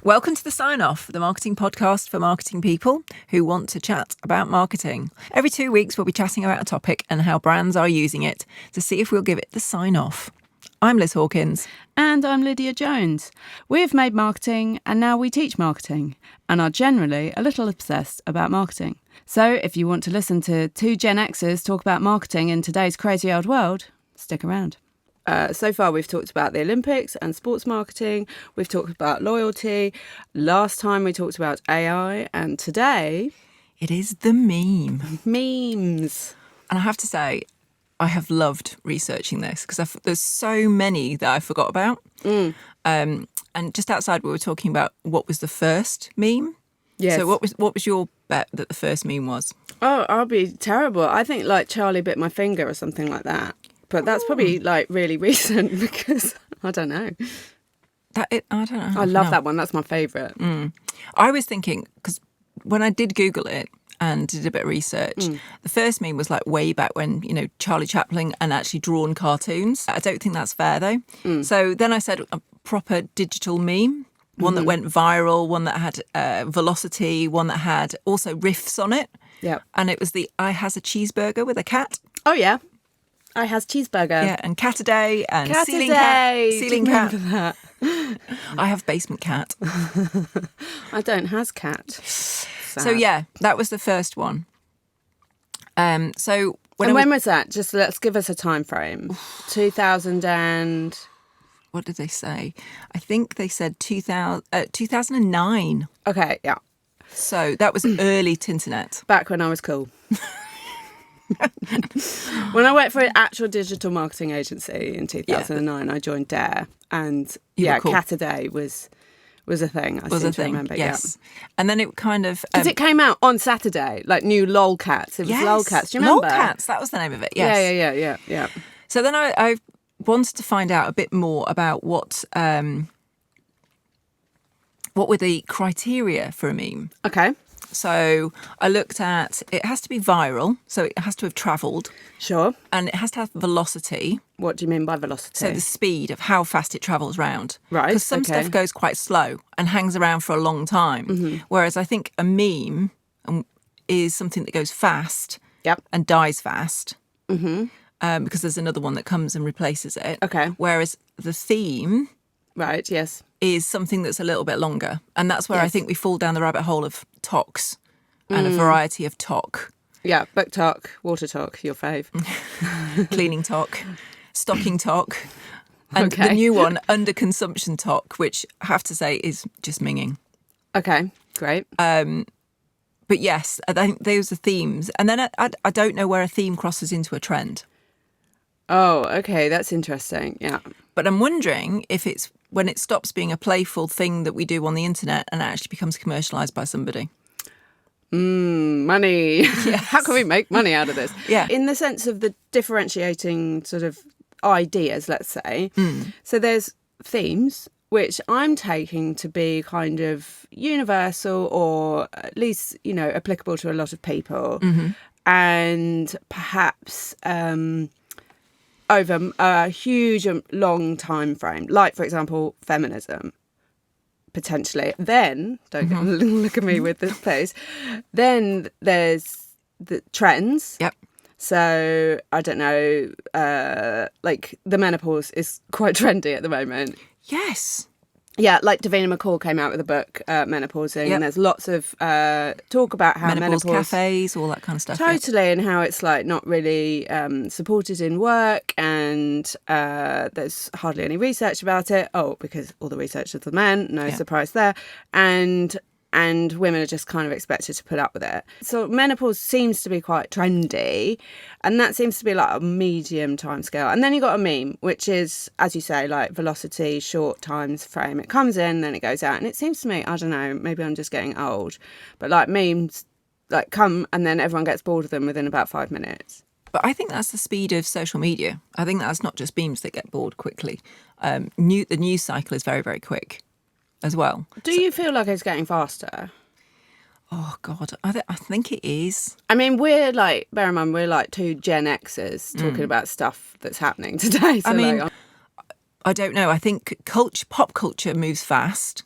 Welcome to The Sign Off, the marketing podcast for marketing people who want to chat about marketing. Every 2 weeks, we'll be chatting about a topic and how brands are using it to see if we'll give it the sign off. I'm Liz Hawkins. And I'm Lydia Jones. We've made marketing and now we teach marketing and are generally a little obsessed about marketing. So if you want to listen to two Gen Xers talk about marketing in today's crazy old world, stick around. So far, we've talked about the Olympics and sports marketing. We've talked about loyalty. Last time, we talked about AI. And today... it is the meme. Memes. And I have to say, I have loved researching this because there's so many that I forgot about. And just outside, we were talking about what was the first meme. Yes. So what was your bet that the first meme was? Oh, I'll be terrible. I think like Charlie bit my finger or something like that. But that's probably like really recent because I don't know. I don't know. I love that one. That's my favourite. I was thinking, because when I did Google it and did a bit of research, the first meme was like way back when, Charlie Chaplin and actually drawn cartoons. I don't think that's fair though. So then I said a proper digital meme, one that went viral, one that had velocity, one that had also riffs on it. Yeah. And it was the I has a cheeseburger with a cat. Oh, yeah. I has cheeseburger. Yeah, and cat a day and Cat ceiling a cat. day. Ceiling cat. That? I have basement cat. I don't has cat. So yeah, that was the first one. When was that? Just let's give us a time frame. 2000 and... what did they say? I think they said 2009. Okay, yeah. So that was early Tinternet. Back when I was cool. When I worked for an actual digital marketing agency in 2009, I joined Dare, and cool. Cat a Day was a thing. I seem to remember. Yes, and then it kind of because it came out on Saturday, like new LOL Cats. It was LOL Cats. Do you remember? LOL Cats. That was the name of it. Yes. Yeah. So then I wanted to find out a bit more about what were the criteria for a meme. Okay. So I looked at, it has to be viral, so it has to have travelled. Sure. And it has to have velocity. What do you mean by velocity? So the speed of how fast it travels round. Right, because some stuff goes quite slow and hangs around for a long time. Whereas I think a meme is something that goes fast and dies fast. Because there's another one that comes and replaces it. Okay. Whereas the theme... right, yes. is something that's a little bit longer. And that's where I think we fall down the rabbit hole of talks and a variety of talk. Yeah, book talk, water talk, your fave. Cleaning talk, stocking talk, and the new one, under-consumption talk, which I have to say is just minging. Okay, great. But yes, I think those are themes. And then I don't know where a theme crosses into a trend. Oh, okay, that's interesting, yeah. But I'm wondering if it's when it stops being a playful thing that we do on the internet and it actually becomes commercialised by somebody. Money. Yes. How can we make money out of this? Yeah. In the sense of the differentiating sort of ideas, let's say. So there's themes, which I'm taking to be kind of universal or at least, applicable to a lot of people. And perhaps... over a huge and long time frame, like, for example, feminism, potentially. Then, don't look at me with this face, then there's the trends. Yep. So, I don't know, like the menopause is quite trendy at the moment. Yes. Yeah, like Davina McCall came out with a book, Menopausing, and there's lots of talk about how menopause menopause... cafes, all that kind of stuff. Totally, and how it's like not really supported in work, and there's hardly any research about it. Oh, because all the research is the men, no surprise there. And women are just kind of expected to put up with it. So menopause seems to be quite trendy, and that seems to be like a medium time scale. And then you got a meme, which is, as you say, like velocity, short times frame. It comes in, then it goes out. And it seems to me, I don't know, maybe I'm just getting old, but like memes like come and then everyone gets bored of them within about 5 minutes. But I think that's the speed of social media. I think that's not just memes that get bored quickly. The news cycle is very, very quick as well. Do you feel like it's getting faster? Oh, God, I think it is. I mean, we're like, bear in mind, we're like two Gen Xers talking about stuff that's happening today. So I mean, I don't know. I think pop culture moves fast.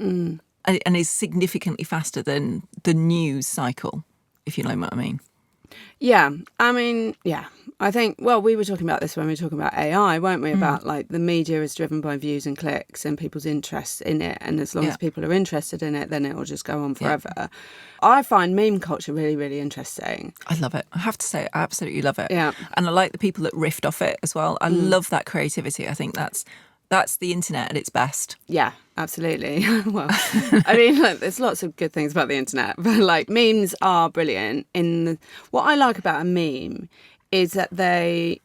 and is significantly faster than the news cycle, if you know what I mean. Yeah, I mean, yeah. I think, well, we were talking about this when we were talking about AI, weren't we? About like the media is driven by views and clicks and people's interest in it. And as long as people are interested in it, then it will just go on forever. Yeah. I find meme culture really, really interesting. I love it. I have to say, I absolutely love it. Yeah. And I like the people that riffed off it as well. I love that creativity. I think that's the internet at its best. Yeah, absolutely. Well, I mean, like, there's lots of good things about the internet, but like memes are brilliant. What I like about a meme is that in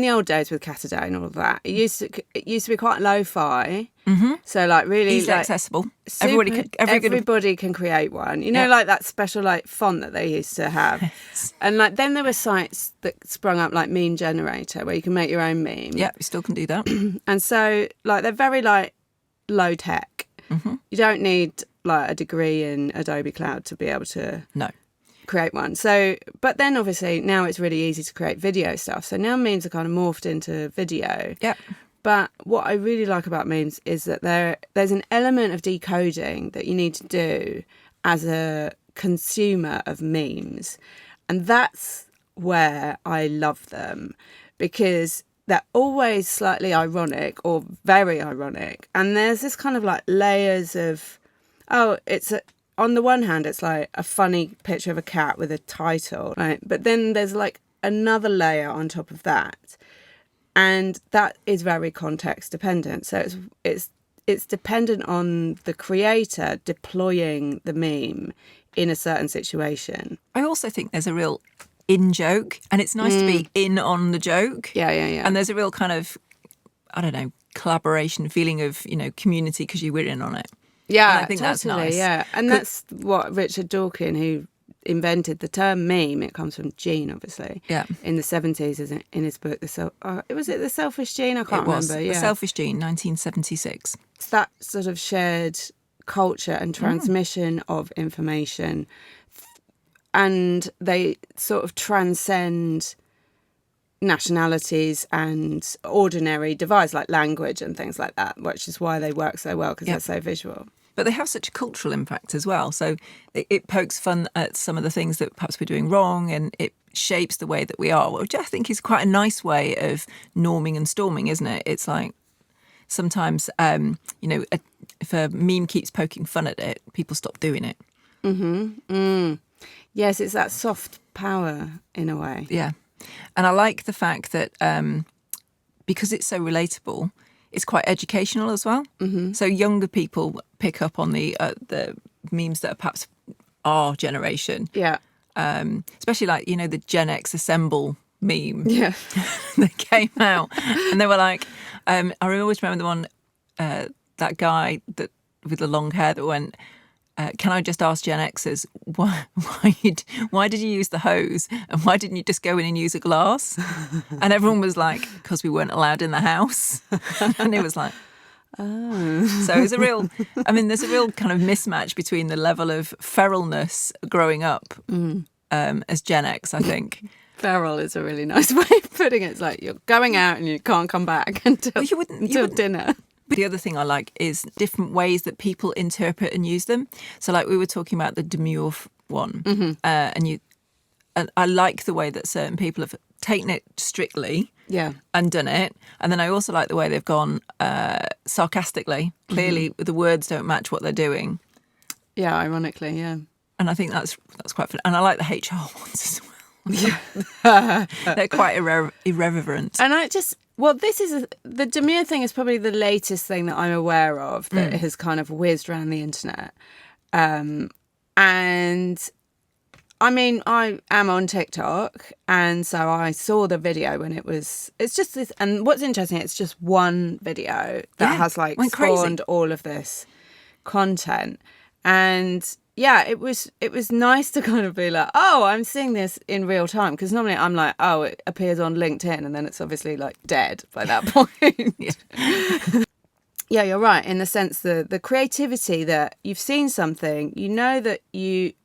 the old days with Cat a Day and all of that, it used to be quite lo-fi. Mm-hmm. So like really easily accessible. Everybody can create one. You know, like that special like font that they used to have. Yes. And like then there were sites that sprung up like Meme Generator where you can make your own meme. Yeah, you still can do that. And so like they're very like low tech. Mm-hmm. You don't need like a degree in Adobe Cloud to be able to create one. So, but then obviously now it's really easy to create video stuff. So now memes are kind of morphed into video. Yeah. But what I really like about memes is that there's an element of decoding that you need to do as a consumer of memes. And that's where I love them, because they're always slightly ironic or very ironic. And there's this kind of like layers of, on the one hand, it's like a funny picture of a cat with a title, right? But then there's like another layer on top of that. And that is very context dependent. So it's dependent on the creator deploying the meme in a certain situation. I also think there's a real in joke, and it's nice to be in on the joke. Yeah. And there's a real kind of, I don't know, collaboration feeling of, community because you were in on it. Yeah, and I think that's nice. Yeah, and that's what Richard Dawkins, who invented the term meme, it comes from Gene, obviously. Yeah. In the 70s, in his book, was it The Selfish Gene? I can't remember. The Selfish Gene, 1976. It's that sort of shared culture and transmission of information, and they sort of transcend nationalities and ordinary divides like language and things like that, which is why they work so well, because they're so visual. But they have such a cultural impact as well. So it pokes fun at some of the things that perhaps we're doing wrong, and it shapes the way that we are, which I think is quite a nice way of norming and storming, isn't it? It's like sometimes, if a meme keeps poking fun at it, people stop doing it. Mm-hmm. Mm. Yes, it's that soft power in a way. Yeah. And I like the fact that because it's so relatable, it's quite educational as well. Mm-hmm. So younger people pick up on the memes that are perhaps our generation. Yeah. Especially like, the Gen X Assemble meme. Yeah. that came out. And they were like, I always remember the one, that guy with the long hair that went, can I just ask Gen Xers, why did you use the hose, and why didn't you just go in and use a glass? And everyone was like, because we weren't allowed in the house. And it was like, oh. So there's a real kind of mismatch between the level of feralness growing up as Gen X, I think. Feral is a really nice way of putting it. It's like you're going out and you can't come back until dinner. But the other thing I like is different ways that people interpret and use them. So like we were talking about the demure one, and I like the way that certain people have taken it strictly and done it. And then I also like the way they've gone sarcastically. Clearly the words don't match what they're doing. Yeah, ironically, yeah. And I think that's quite fun. And I like the HR ones as well. Yeah. They're quite irreverent. And the demure thing is probably the latest thing that I'm aware of that has kind of whizzed around the internet. And I mean, I am on TikTok, and so I saw the video when it's just this, and what's interesting, it's just one video that has like spawned all of this content. And yeah, it was nice to kind of be like, oh, I'm seeing this in real time, because normally I'm like, oh, it appears on LinkedIn and then it's obviously like dead by that point. Yeah, you're right, in the sense that the creativity that you've seen something,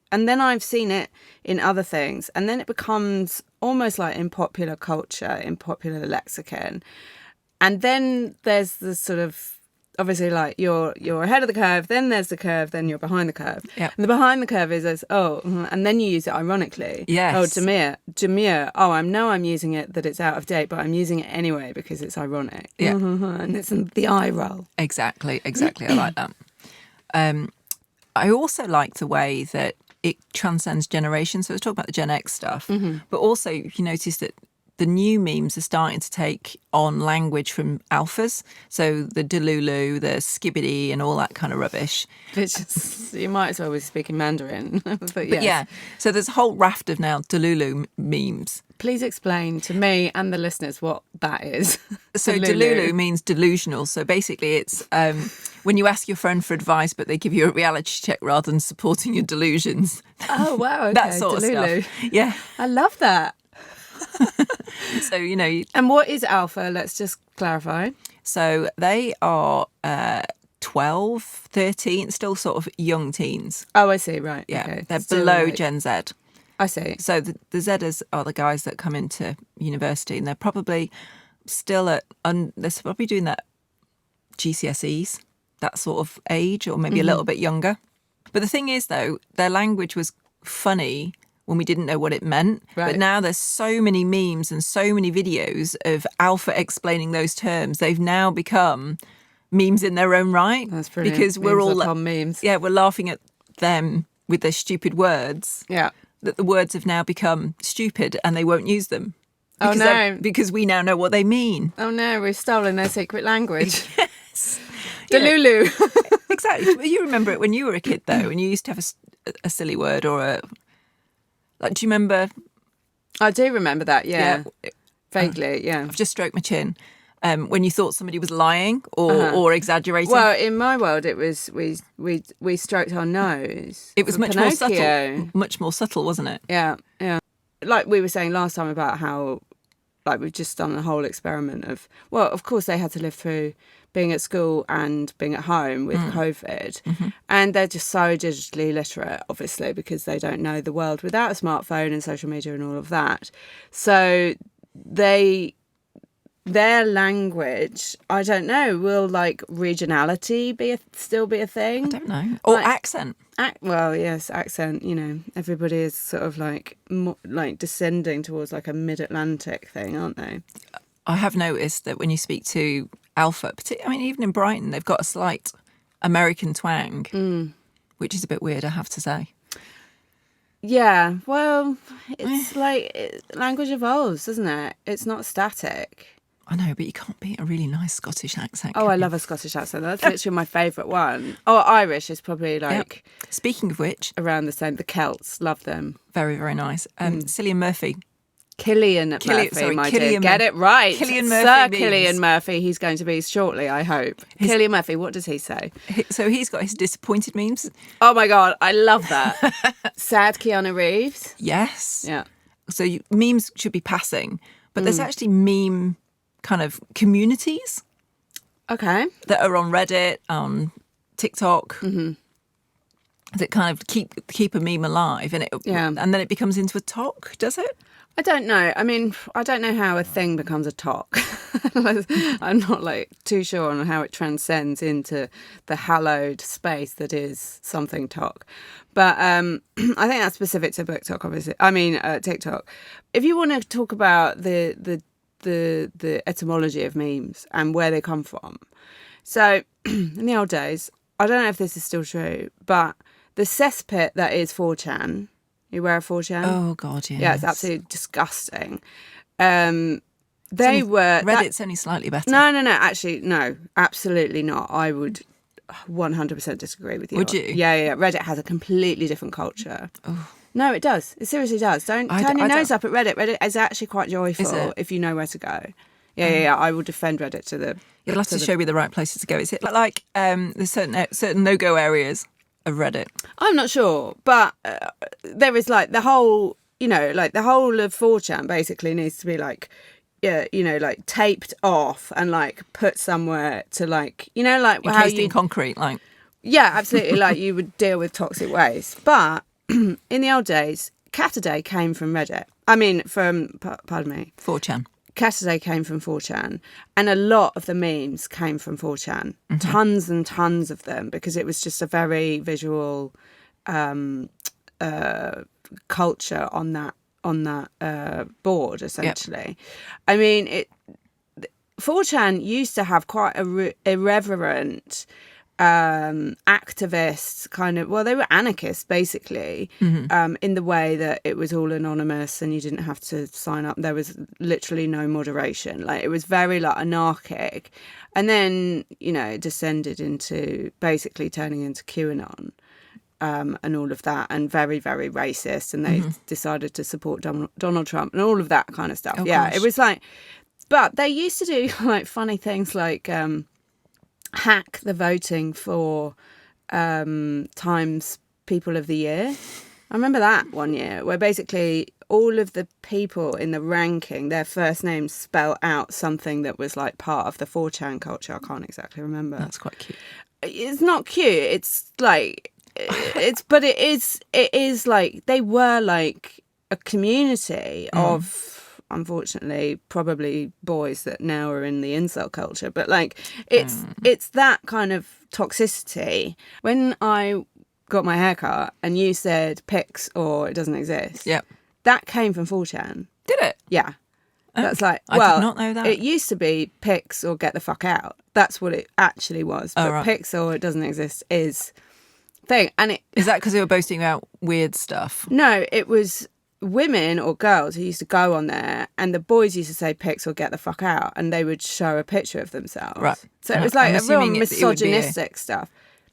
and then I've seen it in other things, and then it becomes almost like in popular culture, in popular lexicon. And then there's the sort of obviously like you're ahead of the curve, then there's the curve, then you're behind the curve. Yep. And the behind the curve is as and then you use it ironically. Yes. Oh, demure. Oh, I'm using it that it's out of date, but I'm using it anyway because it's ironic. Yeah. And it's the eye roll. Exactly. I like that. I also like the way that it transcends generations. So I was talking about the Gen X stuff, but also you notice that the new memes are starting to take on language from alphas. So the delulu, the skibbity and all that kind of rubbish. Which is, you might as well be speaking Mandarin. But yes. Yeah. So there's a whole raft of now delulu memes. Please explain to me and the listeners what that is. So delulu means delusional. So basically it's when you ask your friend for advice, but they give you a reality check rather than supporting your delusions. Oh, wow. Okay. That sort Delulu. of stuff. Yeah. I love that. So, And what is alpha? Let's just clarify. So they are 12, 13, still sort of young teens. Oh, I see. Right. Yeah. Okay. They're Still below like- Gen Z. I see. So the Zers are the guys that come into university and they're probably still they're probably doing that GCSEs, that sort of age, or maybe a little bit younger. But the thing is, though, their language was funny when we didn't know what it meant. Right. But now there's so many memes and so many videos of alpha explaining those terms. They've now become memes in their own right. That's brilliant. Because we're Memes all upon memes. Yeah, we're laughing at them with their stupid words. Yeah. That the words have now become stupid and they won't use them. Oh, Because no. because we now know what they mean. Oh, no. We've stolen their secret language. Yes. You know, Delulu. exactly. But you remember it when you were a kid, though, and you used to have a silly word or a... Like, do you remember... I do remember that, yeah. Yeah. Vaguely, yeah. I've just stroked my chin. When you thought somebody was lying or exaggerating. Well, in my world, it was we stroked our nose. it was for much more Pinocchio. subtle. Much more subtle, wasn't it? Yeah, yeah. Like we were saying last time about how, like, we've just done a whole experiment of, well, of course they had to live through being at school and being at home with COVID. And they're just so digitally literate, obviously, because they don't know the world without a smartphone and social media and all of that. So their language, I don't know, will like regionality still be a thing? I don't know. Or Like- accent. Well, yes, accent, you know, everybody is sort of like like descending towards like a mid-Atlantic thing, aren't they? I have noticed that when you speak to alpha, I mean, even in Brighton, they've got a slight American twang, which is a bit weird, I have to say. Yeah, well, it's like language evolves, doesn't it? It's not static. I know, but you can't beat a really nice Scottish accent. Oh, can I you? love a Scottish accent. That's literally my favourite one. Oh, Irish is probably like Speaking of which, around the same. The Celts, love them. very, very nice. Cillian Murphy. Cillian Murphy, my dear. Cillian Get it right. Cillian Sir Murphy Cillian means- Murphy, he's going to be shortly, I hope. Cillian Murphy, what does he say? So he's got his disappointed memes. Oh my God, I love that. Sad Keanu Reeves. Yes. Yeah. So memes should be passing, but there's actually meme kind of communities Okay. that are on Reddit, on TikTok, that kind of keep a meme alive, and and then it becomes into a talk, does it? I don't know. I mean, I don't know how a thing becomes a talk. I'm not like too sure on how it transcends into the hallowed space that is something talk. But I think that's specific to BookTok, obviously. I mean, TikTok. If you want to talk about the etymology of memes and where they come from. So in the old days, I don't know if this is still true, but the cesspit that is 4chan, you aware of 4chan? Oh God, yes. Yeah, it's absolutely disgusting. Reddit's only slightly better. No, actually, no, absolutely not. I would 100% disagree with you. Would you? Yeah. Reddit has a completely different culture. Oh. No, it does. It seriously does. Don't turn your nose up at Reddit. Reddit is actually quite joyful if you know where to go. Yeah. I will defend Reddit to the... You'll have to show me the right places to go. Is it like there's certain no-go areas of Reddit? I'm not sure, but there is like the whole, like the whole of 4chan basically needs to be like, like taped off and like put somewhere to like, like how Encased you... in concrete, like... Yeah, absolutely, like you would deal with toxic waste. But in the old days, Catterday came from Reddit. I mean, pardon me. 4chan. Cassidy came from 4chan, and a lot of the memes came from 4chan. Tons and tons of them, because it was just a very visual culture on that board, essentially. I mean, 4chan used to have quite a irreverent activists kind of, well, they were anarchists basically, in the way that it was all anonymous and you didn't have to sign up. There was literally no moderation. Like, it was very like anarchic, and then, you know, it descended into basically turning into QAnon and all of that, and very, very racist, and they decided to support Donald Trump and all of that kind of stuff. Oh, yeah, gosh. it was like, but they used to do like funny things like hack the voting for Times People of the Year. I remember that one year, where basically all of the people in the ranking, their first names spell out something that was like part of the 4chan culture. I can't exactly remember. That's quite cute. It's not cute. It's like, but it is like, they were like a community of, unfortunately, probably boys that now are in the incel culture, but like it's that kind of toxicity. When I got my haircut and you said pics or it doesn't exist, that came from 4chan. Did it? Yeah. That's like, I well, did not know that. It used to be pics or get the fuck out. That's what it actually was. But right. pics or it doesn't exist is thing. And it Is that because they were boasting about weird stuff? no, it was women or girls who used to go on there, and the boys used to say pics or get the fuck out, and they would show a picture of themselves. Right. So it was like I'm a real assuming it would be misogynistic stuff.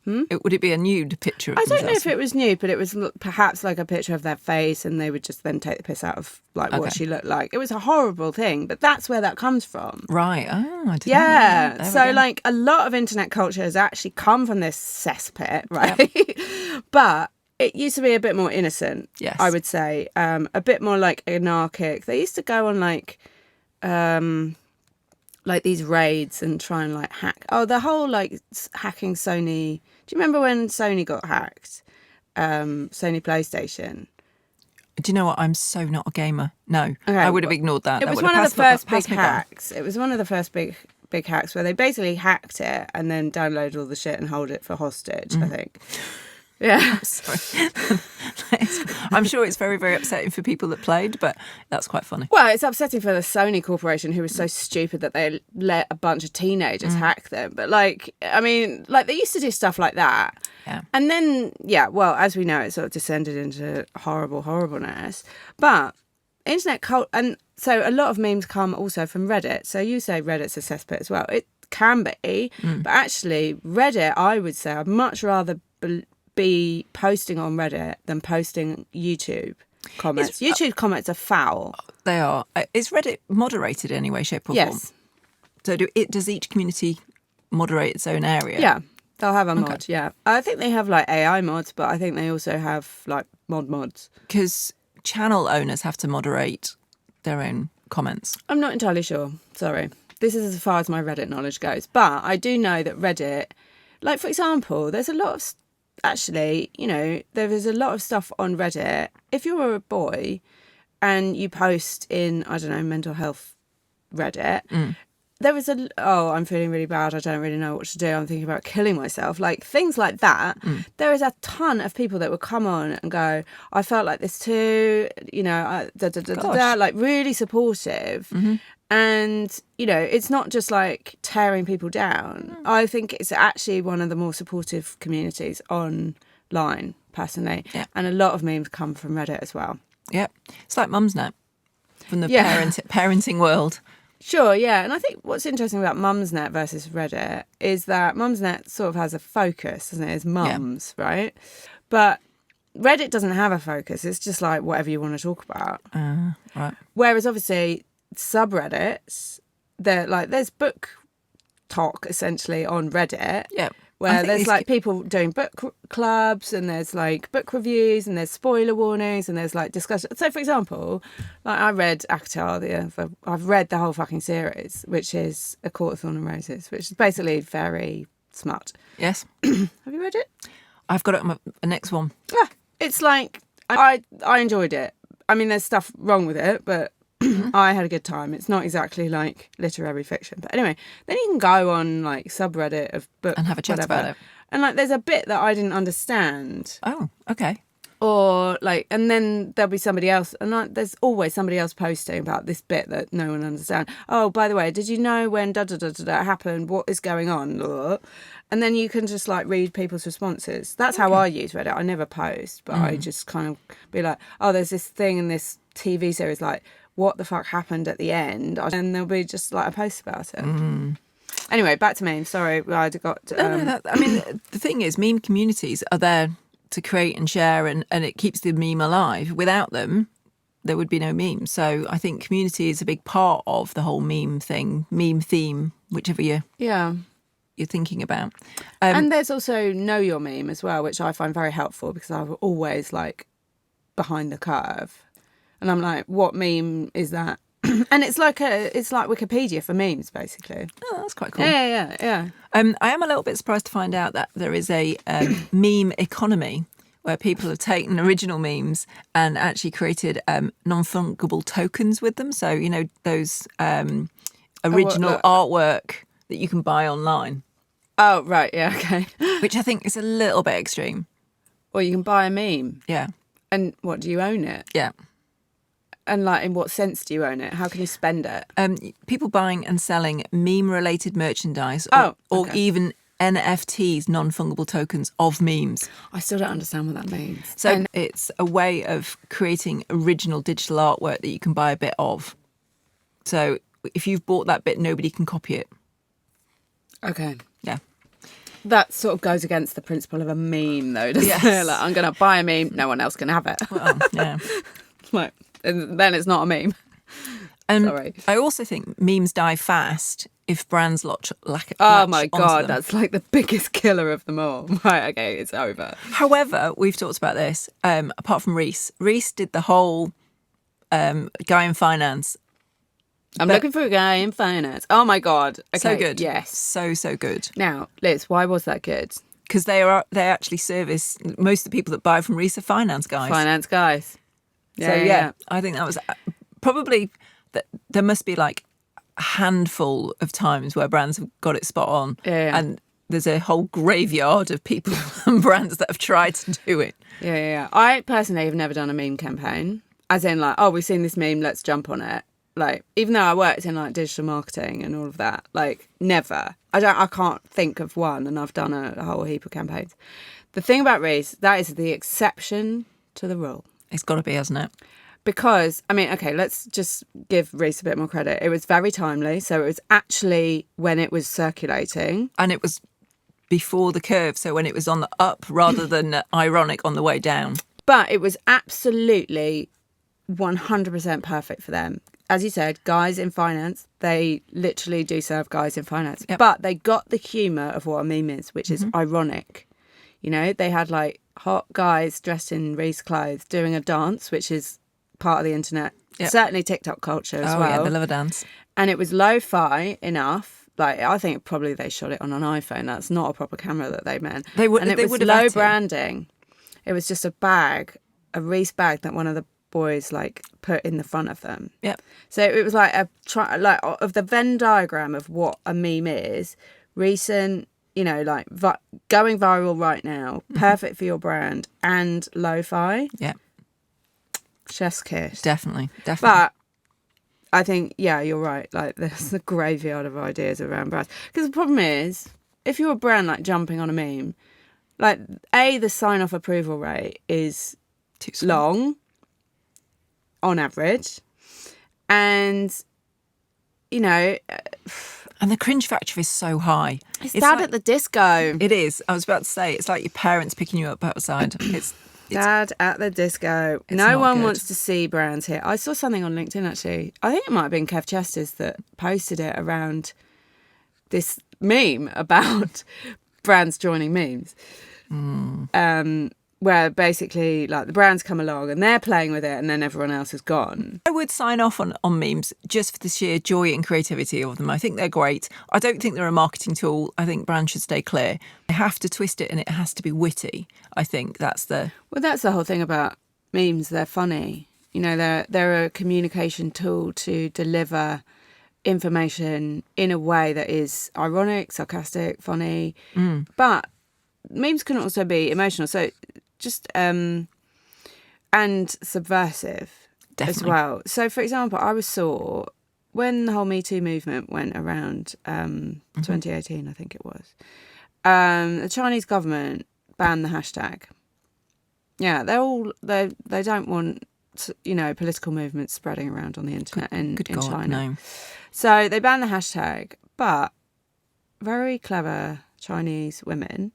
Would it be a nude picture of I don't know themselves? if it was nude, but it was perhaps like a picture of their face, and they would just then take the piss out of like what she looked like. It was a horrible thing, but that's where that comes from. Right. Oh, I didn't know Yeah. that. There So we go. like a lot of internet culture has actually come from this cesspit, right? But it used to be a bit more innocent, Yes. I would say. A bit more like anarchic. They used to go on like these raids and try and like hack. Oh, the whole like hacking Sony. Do you remember when Sony got hacked? Sony PlayStation. Do you know what? I'm so not a gamer. No, Okay, I would have ignored that. It That was would have one of the passed first big me by. hacks. It was one of the first big hacks where they basically hacked it and then downloaded all the shit and hold it for hostage, I think. Yeah. Sorry. I'm sure it's very, very upsetting for people that played, but that's quite funny. Well, it's upsetting for the Sony Corporation, who was so stupid that they let a bunch of teenagers hack them. But like, I mean, like they used to do stuff like that. Yeah. And then, well, as we know, it sort of descended into horribleness. But internet cult, and so a lot of memes come also from Reddit. So you say Reddit's a cesspit as well. It can be, but actually Reddit, I would say I'd much rather be posting on Reddit than posting YouTube comments. YouTube comments are foul. They are. Is Reddit moderated in any way, shape or form? Yes. So does each community moderate its own area? Yeah. They'll have a mod, yeah. I think they have like AI mods, but I think they also have like mods. Because channel owners have to moderate their own comments. I'm not entirely sure. Sorry. This is as far as my Reddit knowledge goes. But I do know that Reddit, like for example, there's a lot of, actually, you know, there is a lot of stuff on Reddit. If you're a boy and you post in, I don't know, mental health Reddit, there was I'm feeling really bad, I don't really know what to do, I'm thinking about killing myself, like things like that. There is a ton of people that would come on and go, I felt like this too, you know, like really supportive. And, you know, it's not just like tearing people down. I think it's actually one of the more supportive communities online, personally. Yeah. And a lot of memes come from Reddit as well. Yeah. It's like Mumsnet from the parenting world. Sure, yeah. And I think what's interesting about Mumsnet versus Reddit is that Mumsnet sort of has a focus, doesn't it? It's mums, right? But Reddit doesn't have a focus. It's just like whatever you want to talk about. Right. Whereas obviously subreddits, they're like, there's book talk essentially on Reddit. Yeah. Where there's like people doing book clubs, and there's like book reviews, and there's spoiler warnings, and there's like discussion. So for example, like I read Avatar, I've read the whole fucking series, which is A Court of Thorn and Roses, which is basically very smut. Yes. Have you read it? I've got it on my next one. Yeah. It's like, I enjoyed it. I mean, there's stuff wrong with it, but I had a good time. It's not exactly like literary fiction. But anyway, then you can go on like subreddit of books. And have a chat about it. And like there's a bit that I didn't understand. Oh, okay. Or like, and then there'll be somebody else, and like, there's always somebody else posting about this bit that no one understands. Oh, by the way, did you know when da da da da da happened? What is going on? And then you can just like read people's responses. That's how I use Reddit. I never post, but I just kind of be like, oh, there's this thing in this TV series, like, what the fuck happened at the end? And there'll be just like a post about it. Anyway, back to memes. Sorry, I got. I mean, the thing is, meme communities are there to create and share, and it keeps the meme alive. Without them, there would be no memes. So I think community is a big part of the whole meme thing, meme theme, whichever you're thinking about. And there's also Know Your Meme as well, which I find very helpful because I'm always like behind the curve. And I'm like, what meme is that? And it's like Wikipedia for memes, basically. Oh, that's quite cool. Yeah. I am a little bit surprised to find out that there is a meme economy where people have taken original memes and actually created non-fungible tokens with them. So, you know, those original artwork that you can buy online. Oh, right. Yeah, okay. Which I think is a little bit extreme. Or you can buy a meme. Yeah. And what, do you own it? Yeah. And like, in what sense do you own it? How can you spend it? People buying and selling meme-related merchandise or even NFTs, non-fungible tokens of memes. I still don't understand what that means. So it's a way of creating original digital artwork that you can buy a bit of. So if you've bought that bit, nobody can copy it. Okay. Yeah. That sort of goes against the principle of a meme, though, doesn't it? Like, I'm going to buy a meme, no one else can have it. Well, yeah. Like, then it's not a meme. Sorry. I also think memes die fast if brands lack Oh my God, that's like the biggest killer of them all. Right, okay, it's over. However, we've talked about this, apart from Reiss. Reiss did the whole guy in finance. I'm looking for a guy in finance. Oh my God. Okay, so good. Yes. So good. Now, Liz, why was that good? Because they actually service, most of the people that buy from Reiss are finance guys. Finance guys. Yeah. I think that was probably, there must be like a handful of times where brands have got it spot on. Yeah. And there's a whole graveyard of people and brands that have tried to do it. Yeah. I personally have never done a meme campaign. As in like, oh, we've seen this meme, let's jump on it. Like, even though I worked in like digital marketing and all of that, like never. I can't think of one, and I've done a whole heap of campaigns. The thing about Reiss, that is the exception to the rule. It's got to be, hasn't it? Because, I mean, okay, let's just give Reiss a bit more credit. It was very timely. So it was actually when it was circulating. And it was before the curve, so when it was on the up rather than ironic on the way down. But it was absolutely 100% perfect for them. As you said, guys in finance, they literally do serve guys in finance. Yep. But they got the humour of what a meme is, which is ironic. You know, they had like hot guys dressed in Reiss clothes doing a dance, which is part of the internet. Yep. Certainly TikTok culture as well. Oh, yeah, they love a dance. And it was lo-fi enough. Like, I think probably they shot it on an iPhone. That's not a proper camera that they meant. And it was low branding. It was just a bag, a Reiss bag that one of the boys like put in the front of them. Yep. So it was like of the Venn diagram of what a meme is. Recent, you know, like going viral right now, perfect for your brand, and lo-fi. Yeah. Chef's kiss. Definitely. But I think, yeah, you're right. Like, there's a graveyard of ideas around brands. Because the problem is, if you're a brand like jumping on a meme, like, the sign-off approval rate is too slow. Long, on average. And, you know... And the cringe factor is so high. It's Dad at the disco. It is. I was about to say, it's like your parents picking you up outside. It's Dad at the disco. No one wants to see brands here. I saw something on LinkedIn, actually. I think it might have been Kev Chester's that posted it around this meme about brands joining memes. Where basically, like, the brands come along and they're playing with it and then everyone else is gone. I would sign off on memes just for the sheer joy and creativity of them. I think they're great. I don't think they're a marketing tool. I think brands should stay clear. They have to twist it and it has to be witty. I think that's the... Well, that's the whole thing about memes. They're funny. You know, they're a communication tool to deliver information in a way that is ironic, sarcastic, funny. But memes can also be emotional. So just and subversive as well. So, for example, I saw when the whole Me Too movement went around 2018, I think it was, the Chinese government banned the hashtag. Yeah, they don't want, you know, political movements spreading around on the internet in China. No. So they banned the hashtag, but very clever Chinese women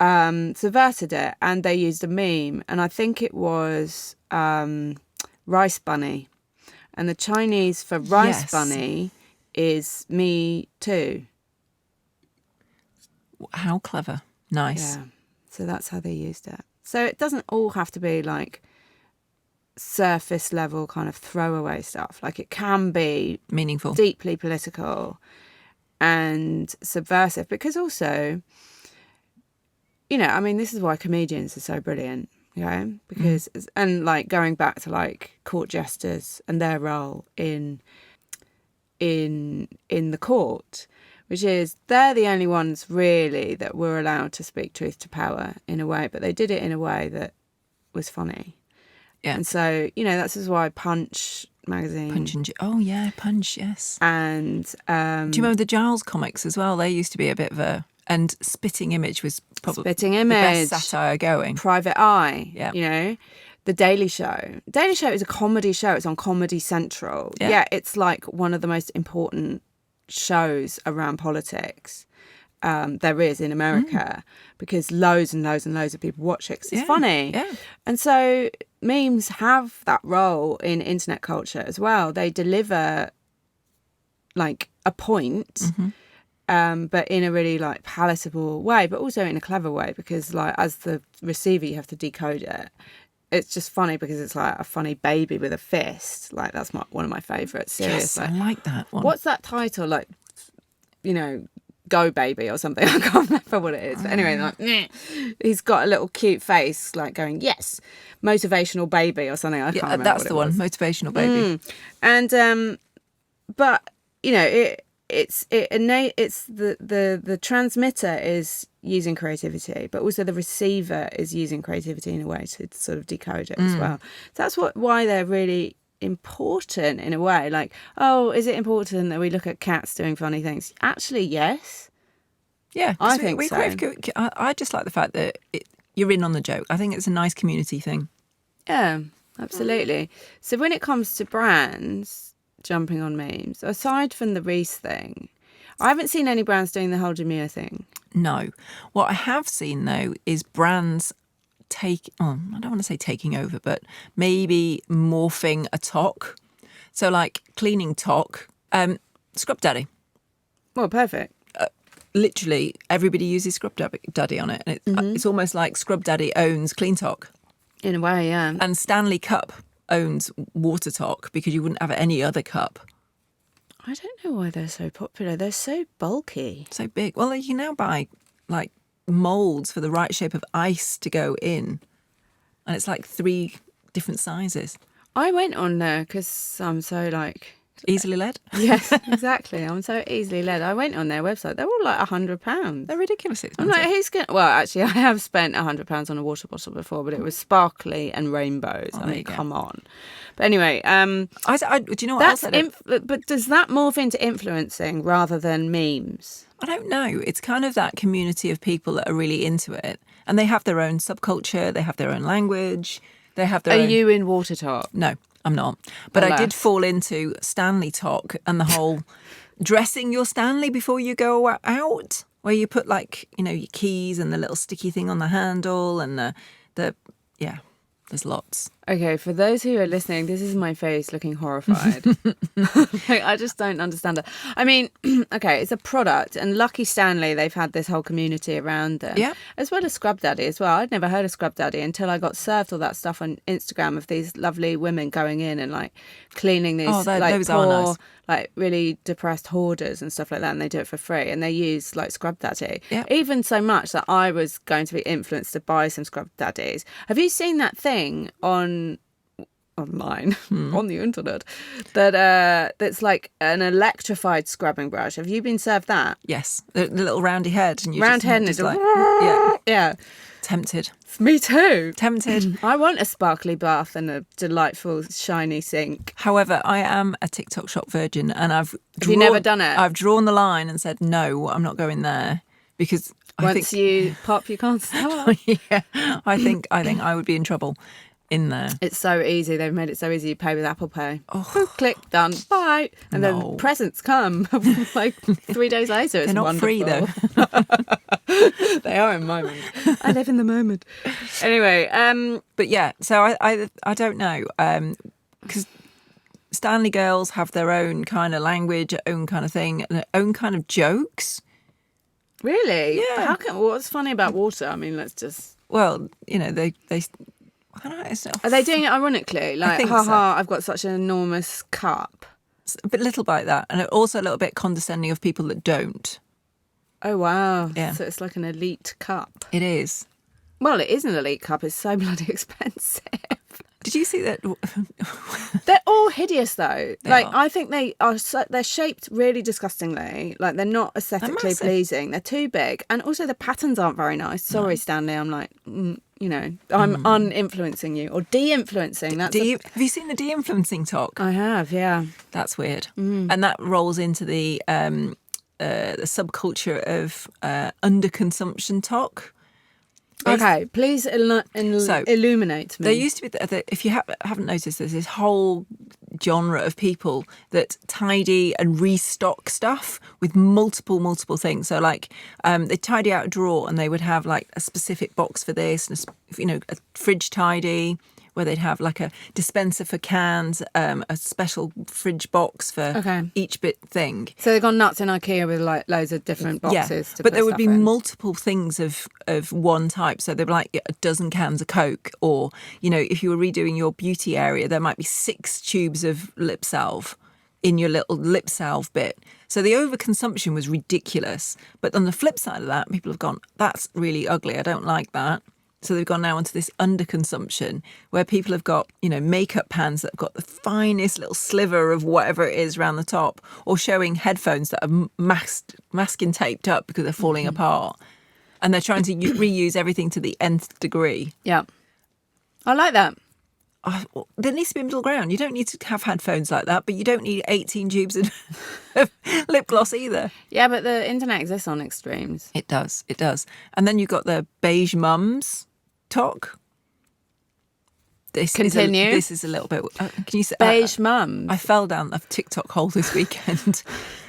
subverted it, and they used a meme, and I think it was rice bunny, and the Chinese for rice bunny is me too. How clever. Nice. Yeah. So that's how they used it. So it doesn't all have to be like surface level kind of throwaway stuff. Like it can be meaningful, deeply political and subversive, because also, you know, I mean, this is why comedians are so brilliant, you know, because and like going back to like court jesters and their role in the court, which is they're the only ones really that were allowed to speak truth to power in a way, but they did it in a way that was funny. Yeah. And so, you know, that's why Punch magazine. Punch, yes. And do you remember the Giles comics as well? They used to be a bit of a, and Spitting Image was probably the best satire going. Private Eye, yeah. You know, The Daily Show. Daily Show is a comedy show. It's on Comedy Central. Yeah, it's like one of the most important shows around politics there is in America, because loads and loads and loads of people watch it 'cause it's funny. Yeah. And so memes have that role in internet culture as well. They deliver like a point, but in a really like palatable way, but also in a clever way, because like as the receiver you have to decode it. It's just funny because it's like a funny baby with a fist. Like that's one of my favourites. Seriously. Yes, I like that one. What's that title? Like, you know, Go Baby or something. I can't remember what it is. But anyway, like, he's got a little cute face, like going, yes, motivational baby or something. I can't remember. That's the one, motivational baby. And but you know, it's the transmitter is using creativity, but also the receiver is using creativity in a way to sort of decode it as well. So that's why they're really important in a way. Like, oh, is it important that we look at cats doing funny things? Actually, yes. Yeah, I think so. I just like the fact that you're in on the joke. I think it's a nice community thing. Yeah, absolutely. So when it comes to brands jumping on memes, aside from the Reiss thing, I haven't seen any brands doing the whole demure thing. No. What I have seen, though, is brands I don't want to say taking over, but maybe morphing a talk. So like cleaning talk, Scrub Daddy. Well, perfect. Literally everybody uses Scrub Daddy on it. And it's almost like Scrub Daddy owns Clean Talk. In a way, yeah. And Stanley Cup owns Water Talk, because you wouldn't have any other cup. I don't know why they're so popular. They're so bulky. So big. Well, you can now buy like moulds for the right shape of ice to go in. And it's like 3 different sizes. I went on there because I'm so like... Easily led? Yes, exactly. I'm so easily led. I went on their website. They're all like £100. They're ridiculously I'm expensive. like, who's going to... Well, actually, I have spent £100 on a water bottle before, but it was sparkly and rainbows. I mean, come on. But anyway... do you know what else? But does that morph into influencing rather than memes? I don't know. It's kind of that community of people that are really into it. And they have their own subculture. They have their own language. They have their own... Are you in Water Talk? No, I'm not. But I did fall into Stanley Talk and the whole dressing your Stanley before you go out, where you put like, you know, your keys and the little sticky thing on the handle and there's lots. Okay, for those who are listening, this is my face looking horrified. Like, I just don't understand it. I mean, okay, it's a product, and Lucky Stanley, they've had this whole community around them. Yeah. As well as Scrub Daddy as well. I'd never heard of Scrub Daddy until I got served all that stuff on Instagram of these lovely women going in and like cleaning these those poor, are nice. like really depressed hoarders and stuff like that, and they do it for free, and they use like Scrub Daddy. Yeah. Even so much that I was going to be influenced to buy some Scrub Daddies. Have you seen that thing on online on the internet that's like an electrified scrubbing brush. Have you been served that? Yes, the little roundy head, and you Round head and just it's like yeah. tempted. Me too. Tempted. I want a sparkly bath and a delightful shiny sink. However, I am a TikTok shop virgin, and Have you never done it? I've drawn the line and said no, I'm not going there because Once you pop, you can't stop. yeah, I think I would be in trouble in there. It's so easy. They've made it so easy. You pay with Apple Pay. Oh, click, done, bye. And then presents come like 3 days later. It's They're not wonderful. free though. They are in the moment. I live in the moment. Anyway, but yeah, so I don't know because Stanley girls have their own kind of language, own kind of thing, and their own kind of jokes. Really? Yeah. What's funny about water? I mean, let's just. Well, you know, they I don't know. Are they doing it ironically? Like, think haha, so. I've got such an enormous cup. a bit little like that, and also a little bit condescending of people that don't. Oh, wow. Yeah. So it's like an elite cup. It is. Well, it is an elite cup. It's so bloody expensive. Did you see that? They're all hideous, though. They are. I think they're shaped really disgustingly. Like, they're not aesthetically massive. pleasing. They're too big. And also the patterns aren't very nice. Sorry, Stanley. I'm like, you know, I'm uninfluencing you or de-influencing. Have you seen the de-influencing talk? I have, yeah. That's weird. And that rolls into the subculture of underconsumption talk. Okay, please illuminate me. There used to be, if you haven't noticed, there's this whole genre of people that tidy and restock stuff with multiple things. So like they tidy out a drawer and they would have like a specific box for this, and a fridge tidy where they'd have like a dispenser for cans, a special fridge box for each bit thing. So they've gone nuts in IKEA with like loads of different boxes. Yeah, but there would be multiple things of one type. So there were like a dozen cans of Coke, or, you know, if you were redoing your beauty area, there might be 6 tubes of lip salve in your little lip salve bit. So the overconsumption was ridiculous. But on the flip side of that, people have gone, that's really ugly. I don't like that. So they've gone now onto this underconsumption where people have got, you know, makeup pans that have got the finest little sliver of whatever it is around the top, or showing headphones that are masking taped up because they're falling apart. And they're trying to reuse everything to the nth degree. Yeah. I like that. There needs to be a middle ground. You don't need to have headphones like that, but you don't need 18 tubes of lip gloss either. Yeah, but the internet exists on extremes. It does. And then you've got the beige mums talk. Continue. This is a little bit. Can you say Beige mums? I fell down a TikTok hole this weekend.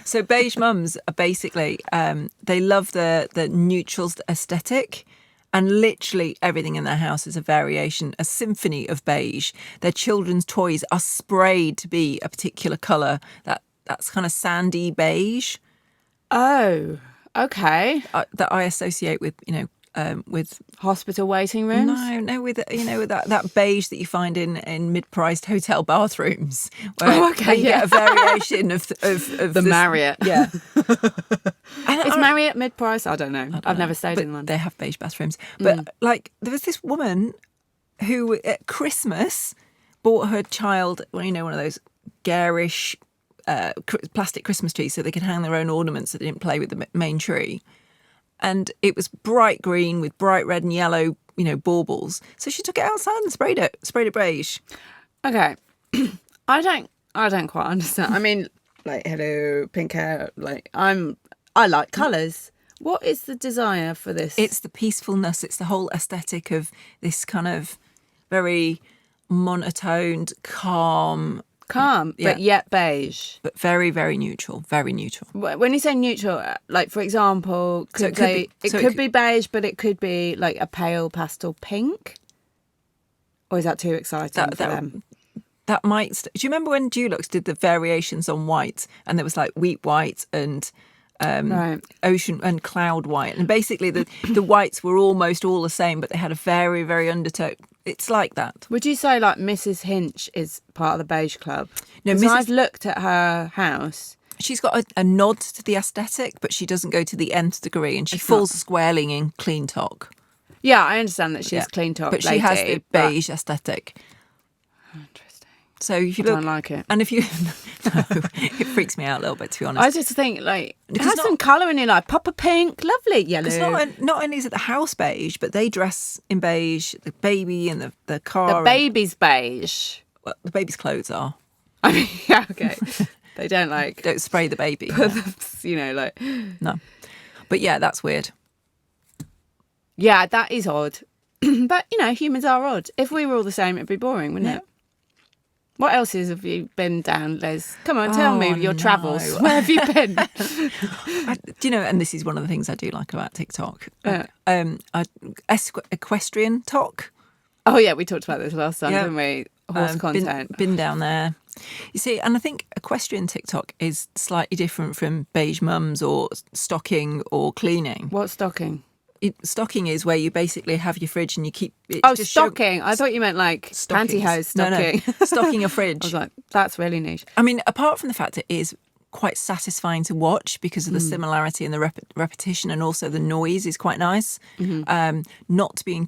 So beige mums are basically they love the neutral aesthetic, and literally everything in their house is a variation, a symphony of beige. Their children's toys are sprayed to be a particular colour. That's kind of sandy beige. Oh, okay. That I associate with, you know, with Hospital waiting rooms? No, with, you know, with that beige that you find in mid-priced hotel bathrooms, where you get a variation of the Marriott. Yeah. Is Marriott mid-price? I don't know. I've never stayed in one. They have beige bathrooms. But like, there was this woman who at Christmas bought her child, well, you know, one of those garish plastic Christmas trees so they could hang their own ornaments so they didn't play with the main tree. And it was bright green with bright red and yellow, you know, baubles. So she took it outside and sprayed it beige. Okay. I don't quite understand. I mean, like, hello, pink hair, like, I like colours. What is the desire for this? It's the peacefulness. It's the whole aesthetic of this kind of very monotoned, calm, but yet beige. But very, very neutral. Very neutral. When you say neutral, like, for example, it could be beige, but it could be like a pale pastel pink? Or is that too exciting for them? That might... Do you remember when Dulux did the variations on white, and there was like wheat white and ocean and cloud white, and basically the whites were almost all the same, but they had a very, very undertone. It's like that. Would you say like Mrs. Hinch is part of the beige club? No, I've looked at her house. She's got a nod to the aesthetic, but she doesn't go to the nth degree, and she falls squarely in clean talk. Yeah, I understand that she's clean talk, but she has the beige aesthetic. Interesting. So if you I don't like it. and if you, no, it freaks me out a little bit, to be honest. I just think like it has some colour in it, like pop a pink, lovely yellow. Because not only is it the house beige, but they dress in beige. The baby and the car. The baby's beige. Well, the baby's clothes are. I mean, yeah, okay. They don't spray the baby. Like no. But yeah, that's weird. Yeah, that is odd. But humans are odd. If we were all the same, it'd be boring, wouldn't it? What else have you been down, Les? Come on, tell me your travels. Where have you been? And this is one of the things I do like about TikTok. Equestrian talk. Oh yeah, we talked about this last time, didn't we? Horse content. Been down there. You see, and I think equestrian TikTok is slightly different from beige mums or stocking or cleaning. What's stocking? Stocking is where you basically have your fridge and you keep it. Just stocking. I thought you meant like pantyhose stocking. No. Stocking your fridge. I was like, that's really niche. I mean, apart from the fact it is quite satisfying to watch because of the similarity and the repetition, and also the noise is quite nice. Not to be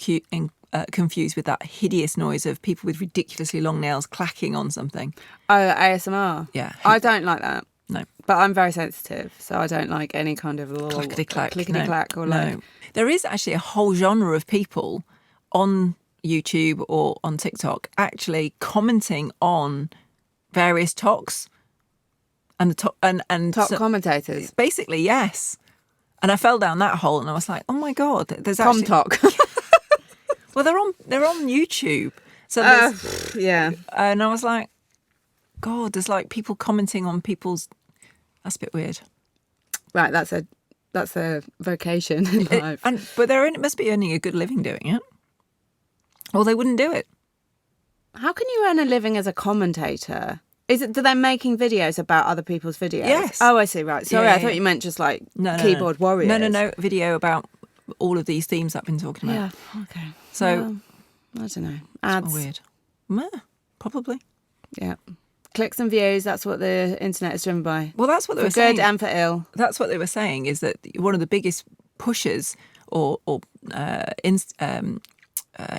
confused with that hideous noise of people with ridiculously long nails clacking on something. Oh, ASMR. Yeah. I don't like that. No. But I'm very sensitive, so I don't like any kind of clickety-clack. Or like... No. There is actually a whole genre of people on YouTube or on TikTok actually commenting on various talks and top commentators. Basically, yes. And I fell down that hole and I was like, oh my God, there's actually... Talk. Well, they're on YouTube. So yeah. And I was like, God, there's like people commenting on people's... That's a bit weird. Right, that's a vocation in life. But it must be earning a good living doing it. Or they wouldn't do it. How can you earn a living as a commentator? Do they making videos about other people's videos? Yes. Oh, I see, right. Sorry, I thought you meant just like keyboard warriors. No. Video about all of these themes I've been talking about. Yeah, okay. So... I don't know. Ads. Weird. Probably. Yeah. Clicks and views, that's what the internet is driven by. Well, that's what they were saying. For good and for ill. That's what they were saying, is that one of the biggest pushes or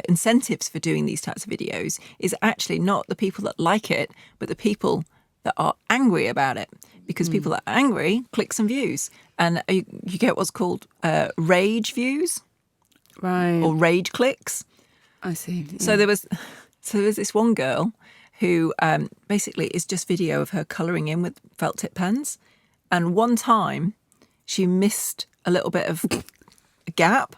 incentives for doing these types of videos is actually not the people that like it, but the people that are angry about it. Because people that are angry, clicks and views. And you get what's called rage views. Right. Or rage clicks. I see. Yeah. So there was this one girl who basically is just video of her colouring in with felt tip pens. And one time she missed a little bit of a gap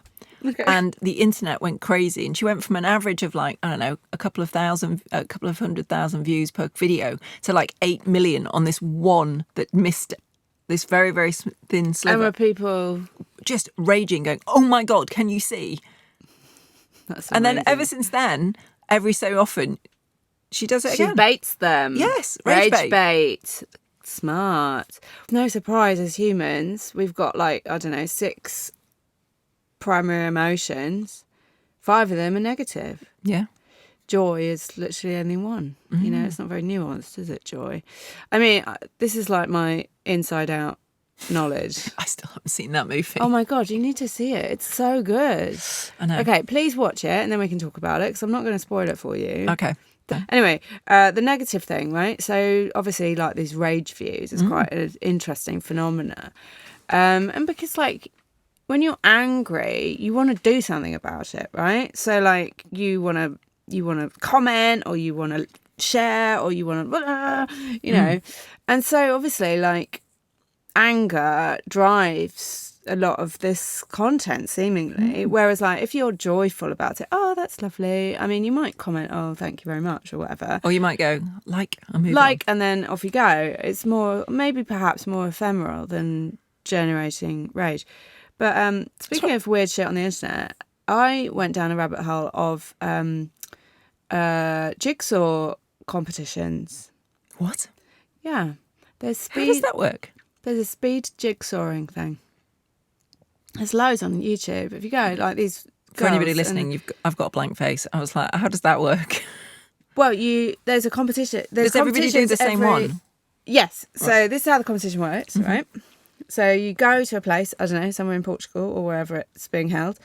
and the internet went crazy. And she went from an average of like, I don't know, a couple of 100,000 views per video to like 8 million on this one that missed this very, very thin sliver. And were people just raging, going, oh my God, can you see? That's amazing. And then ever since then, every so often, she does it again. She baits them. Yes, rage bait. Smart. No surprise, as humans, we've got like, I don't know, 6 primary emotions. 5 of them are negative. Yeah. Joy is literally only one. It's not very nuanced, is it, joy? I mean, this is like my inside out knowledge. I still haven't seen that movie. Oh my God, you need to see it. It's so good. I know. Okay, please watch it and then we can talk about it because I'm not going to spoil it for you. Okay. Anyway, the negative thing, right? So obviously like these rage views is quite an interesting phenomena. And because like when you're angry, you want to do something about it, right? So like you want to comment or you want to share or you want to, And so obviously like anger drives a lot of this content seemingly, whereas like if you're joyful about it, oh that's lovely, I mean you might comment, oh thank you very much or whatever, or you might go and move on. And then off you go. It's more perhaps more ephemeral than generating rage. But speaking of weird shit on the internet, I went down a rabbit hole of jigsaw competitions. What? Yeah, there's speed. How does that work? There's a speed jigsawing thing. There's loads on YouTube. If you go, like these For anybody listening, I've got a blank face. I was like, how does that work? Well, there's a competition. Does everybody do the same one? Yes. So this is how the competition works, right? So you go to a place, I don't know, somewhere in Portugal or wherever it's being held,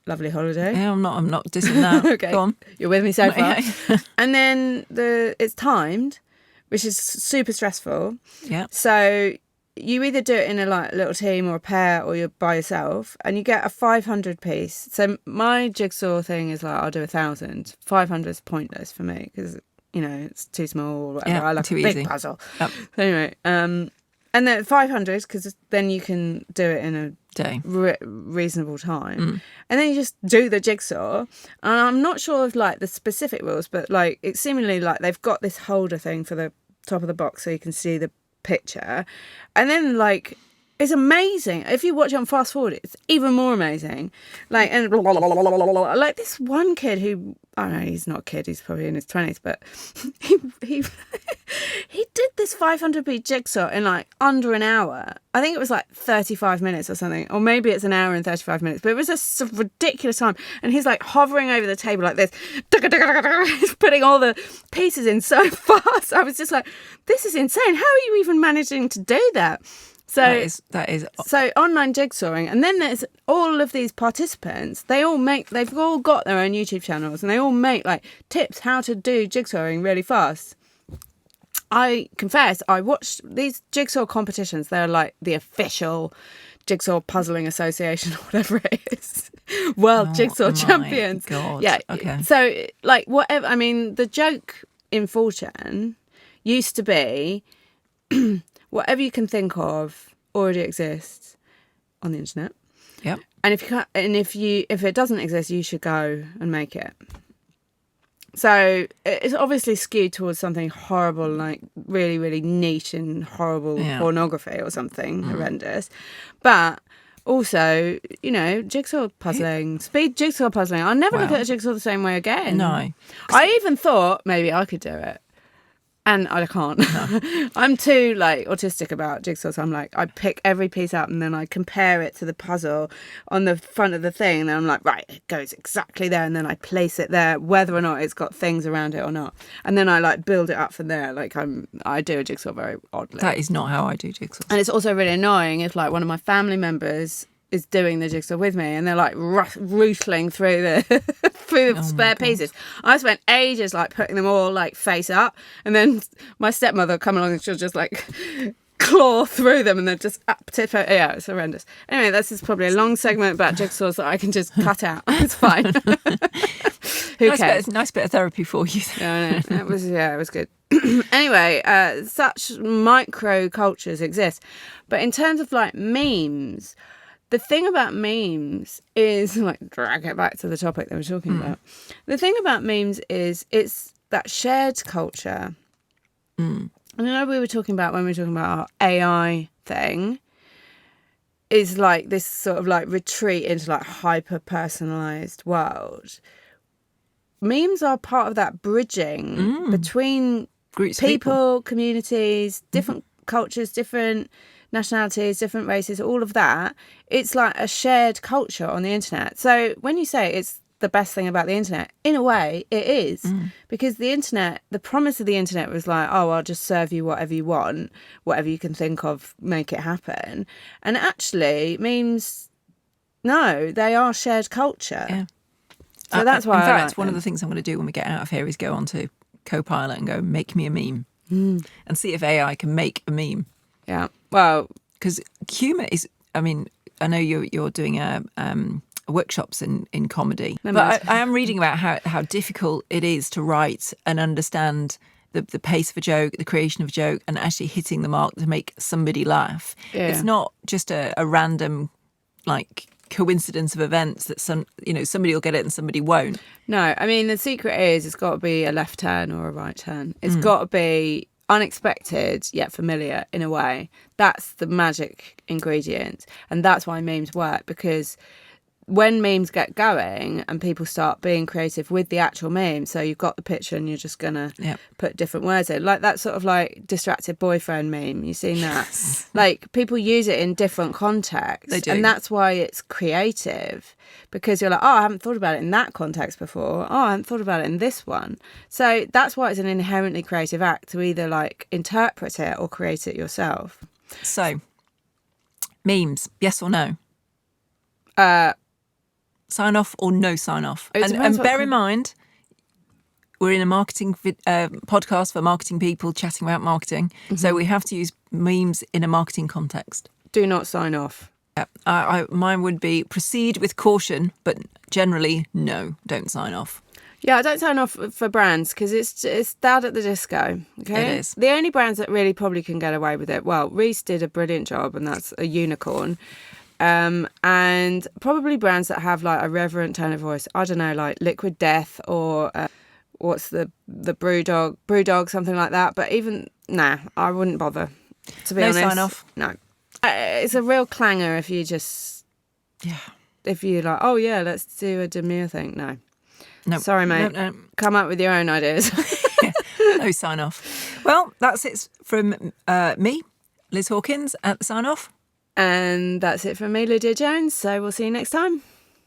lovely holiday. Yeah, I'm not dissing that. Okay. Go on. You're with me so far. Okay. And then it's timed, which is super stressful. Yeah. So you either do it in a like little team or a pair, or you're by yourself, and you get a 500 piece. So my jigsaw thing is like, I'll do 1,000. 500 is pointless for me because, you know, it's too small or whatever. Yeah, I like too a big easy. puzzle. Yep. So anyway, and then 500 because then you can do it in a Day. reasonable time, and then you just do the jigsaw. And I'm not sure of like the specific rules, but like it's seemingly like they've got this holder thing for the top of the box so you can see the picture, and then like it's amazing. If you watch it on fast forward, it's even more amazing. Like, and like this one kid who, I don't know, he's not a kid, he's probably in his 20s, but he he did this 500p jigsaw in like under an hour. I think it was like 35 minutes or something, or maybe it's an hour and 35 minutes, but it was a ridiculous time. And he's like hovering over the table like this, he's putting all the pieces in so fast. I was just like, this is insane. How are you even managing to do that? So that is so online jigsawing, and then there's all of these participants. They've all got their own YouTube channels, and they all make like tips how to do jigsawing really fast. I confess, I watched these jigsaw competitions. They're like the official Jigsaw Puzzling Association or whatever it is. World Jigsaw Champions. God. Yeah. Okay. So like whatever. I mean, the joke in 4chan used to be whatever you can think of already exists on the internet. Yep. And if it doesn't exist, you should go and make it. So it's obviously skewed towards something horrible, like really, really niche and horrible pornography or something horrendous. But also, you know, jigsaw puzzling, speed jigsaw puzzling. I'll never look at a jigsaw the same way again. No. I even thought maybe I could do it. And I can't. No. I'm too like autistic about jigsaws. I'm like, I pick every piece up and then I compare it to the puzzle on the front of the thing. And then I'm like, right, it goes exactly there. And then I place it there, whether or not it's got things around it or not. And then I like build it up from there. Like I do a jigsaw very oddly. That is not how I do jigsaws. And it's also really annoying if like one of my family members is doing the jigsaw with me and they're like rootling through the through the spare pieces. I spent ages like putting them all like face up, and then my stepmother will come along and she'll just like claw through them and then just up tip. Yeah, it's horrendous. Anyway, this is probably a long segment about jigsaws that I can just cut out. It's fine. Who cares? Nice bit of therapy for you. Yeah, I know. It was good. Anyway, such micro cultures exist, but in terms of like memes. The thing about memes is, like, drag it back to the topic that we're talking about. The thing about memes is it's that shared culture. And I know we were talking about when we were talking about our AI thing, is like this sort of like retreat into like hyper-personalised world. Memes are part of that bridging between Groups people, communities, different cultures, different nationalities, different races, all of that. It's like a shared culture on the internet. So when you say it's the best thing about the internet, in a way it is, because the internet, the promise of the internet was like, oh, I'll just serve you whatever you want, whatever you can think of, make it happen. And actually memes, no, they are shared culture. Yeah. So that's why in fact, I like one of them. the things I'm going to do when we get out of here is go onto Copilot and go, make me a meme and see if AI can make a meme. Yeah. Well, because humour is, I mean, I know you're doing workshops in comedy, but I am reading about how difficult it is to write and understand the pace of a joke, the creation of a joke, and actually hitting the mark to make somebody laugh. Yeah. It's not just a random, like, coincidence of events that somebody will get it and somebody won't. No, I mean, the secret is it's got to be a left turn or a right turn. It's got to be unexpected yet familiar in a way. That's the magic ingredient, and that's why memes work, because when memes get going and people start being creative with the actual meme, so you've got the picture and you're just gonna put different words in, like that sort of like distracted boyfriend meme, you've seen that? Like people use it in different contexts. They do. And that's why it's creative, because you're like, oh, I haven't thought about it in that context before, oh, I haven't thought about it in this one. So that's why it's an inherently creative act to either like interpret it or create it yourself. So memes, yes or no? sign off or no sign off. It And depends what bear in mind, we're in a marketing podcast for marketing people chatting about marketing. So we have to use memes in a marketing context. Do not sign off. Yeah, mine would be proceed with caution, but generally, no, don't sign off. Yeah, I don't sign off for brands because it's Dad at the Disco. Okay, It is. The only brands that really probably can get away with it. Well, Reiss did a brilliant job, and that's a unicorn. And probably brands that have like a reverent tone of voice. I don't know, like Liquid Death or what's the Brewdog, something like that. But even I wouldn't bother. To be honest, No sign off. No, it's a real clanger if you just if you like. Oh yeah, let's do a demure thing. No, sorry, mate. No. Come up with your own ideas. No sign off. Well, that's it from me, Liz Hawkins, at the sign off. And that's it from me, Lydia Jones. So we'll see you next time.